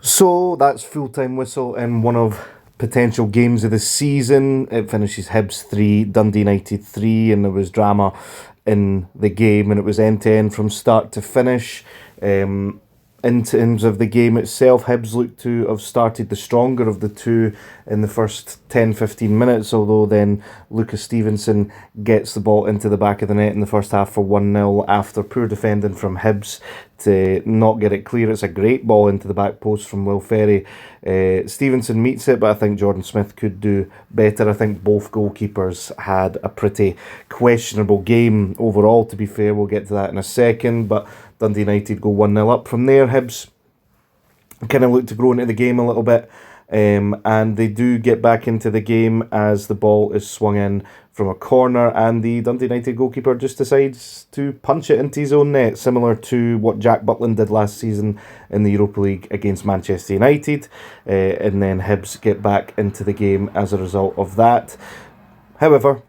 So that's full-time whistle in one of potential games of the season. It finishes Hibs 3, Dundee United 3, and there was drama in the game, and it was end-to-end from start to finish. In terms of the game itself, Hibs looked to have started the stronger of the two in the first 10-15 minutes, although then Lucas Stevenson gets the ball into the back of the net in the first half for 1-0 after poor defending from Hibs to not get it clear. It's a great ball into the back post from Will Ferry. Stevenson meets it, but I think Jordan Smith could do better. I think both goalkeepers had a pretty questionable game overall, to be fair. We'll get to that in a second, but Dundee United go 1-0 up from there. Hibs kind of look to grow into the game a little bit, and they do get back into the game as the ball is swung in from a corner, and the Dundee United goalkeeper just decides to punch it into his own net, similar to what Jack Butland did last season in the Europa League against Manchester United, and then Hibs get back into the game as a result of that. However,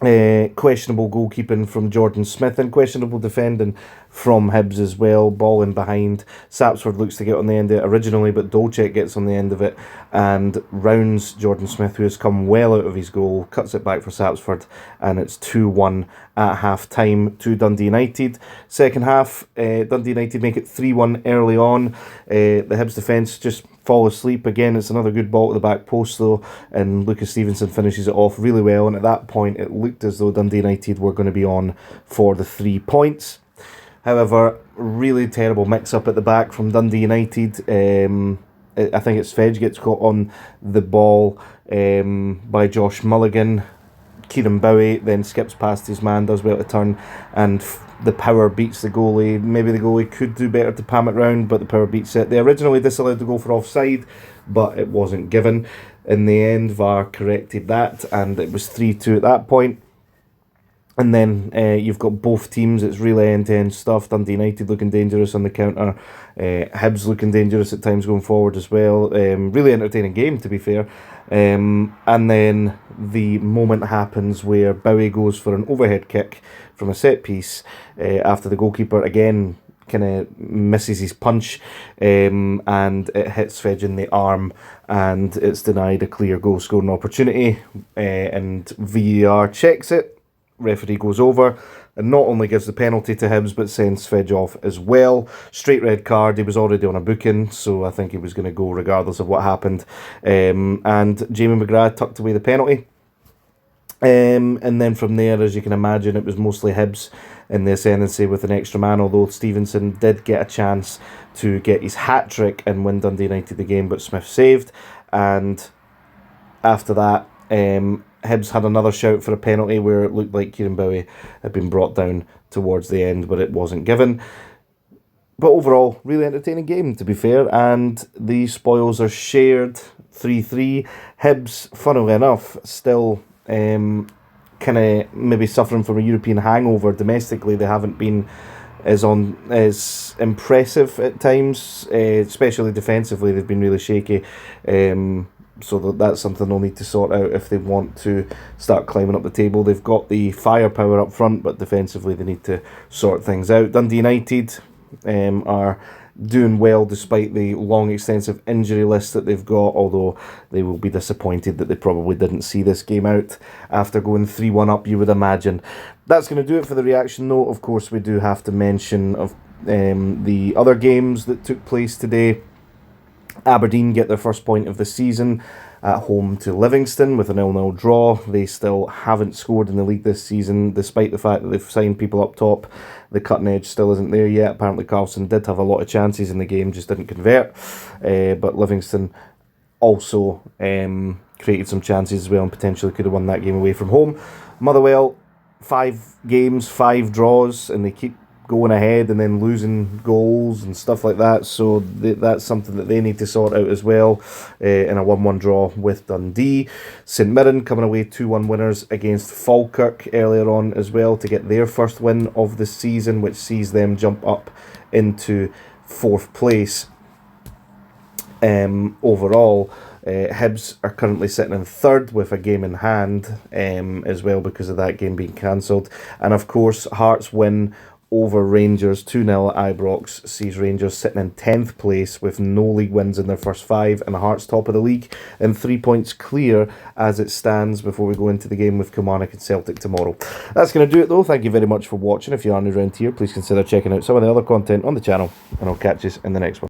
questionable goalkeeping from Jordan Smith and questionable defending from Hibs as well. Ball in behind. Sapsford looks to get on the end of it originally, but Dolcek gets on the end of it and rounds Jordan Smith, who has come well out of his goal, cuts it back for Sapsford, and it's 2-1 at half time to Dundee United. Second half, Dundee United make it 3-1 early on. The Hibs defence just fall asleep again. It's another good ball to the back post though, and Lucas Stevenson finishes it off really well, and at that point it looked as though Dundee United were going to be on for the 3 points. However, really terrible mix-up at the back from Dundee United. I think it's Fedge gets caught on the ball by Josh Mulligan. Kieran Bowie then skips past his man, does well to turn, and the power beats the goalie. Maybe the goalie could do better to palm it round, but the power beats it. They originally disallowed the goal for offside, but it wasn't given. In the end, VAR corrected that, and it was 3-2 at that point. And then you've got both teams. It's really end-to-end stuff. Dundee United looking dangerous on the counter. Hibs looking dangerous at times going forward as well. Really entertaining game, to be fair. And then the moment happens where Bowie goes for an overhead kick from a set piece after the goalkeeper again kind of misses his punch, and it hits Fedge in the arm, and it's denied a clear goal scoring opportunity, and VAR checks it. Referee goes over and not only gives the penalty to Hibs but sends Fedge off as well. Straight red card. He was already on a booking, so I think he was going to go regardless of what happened. And Jamie McGrath tucked away the penalty. And then from there, as you can imagine, it was mostly Hibs in the ascendancy with an extra man, although Stevenson did get a chance to get his hat-trick and win Dundee United the game, but Smith saved. And after that, Hibs had another shout for a penalty where it looked like Kieran Bowie had been brought down towards the end, but it wasn't given. But overall, really entertaining game, to be fair, and the spoils are shared 3-3. Hibs, funnily enough, still kind of maybe suffering from a European hangover. Domestically, they haven't been as impressive at times, especially defensively. They've been really shaky. So that's something they'll need to sort out if they want to start climbing up the table. They've got the firepower up front, but defensively they need to sort things out. Dundee United are doing well despite the long, extensive injury list that they've got, although they will be disappointed that they probably didn't see this game out after going 3-1 up, you would imagine. That's going to do it for the reaction note. Of course, we do have to mention of the other games that took place today. Aberdeen get their first point of the season at home to Livingston with a 0-0 draw. They still haven't scored in the league this season, despite the fact that they've signed people up top. The cutting edge still isn't there yet. Apparently Carlson did have a lot of chances in the game, just didn't convert. But Livingston also created some chances as well and potentially could have won that game away from home. Motherwell, 5 games, 5 draws, and they keep going ahead and then losing goals and stuff like that, so that's something that they need to sort out as well, in a 1-1 draw with Dundee. St Mirren coming away 2-1 winners against Falkirk earlier on as well to get their first win of the season, which sees them jump up into 4th place. Overall, Hibs are currently sitting in 3rd with a game in hand as well because of that game being cancelled, and of course Hearts win over Rangers 2-0 at Ibrox sees Rangers sitting in 10th place with no league wins in their first 5, and Hearts top of the league and 3 points clear as it stands before we go into the game with Kilmarnock and Celtic tomorrow. That's going to do it though. Thank you very much for watching. If you are new around here, please consider checking out some of the other content on the channel, and I'll catch you in the next one.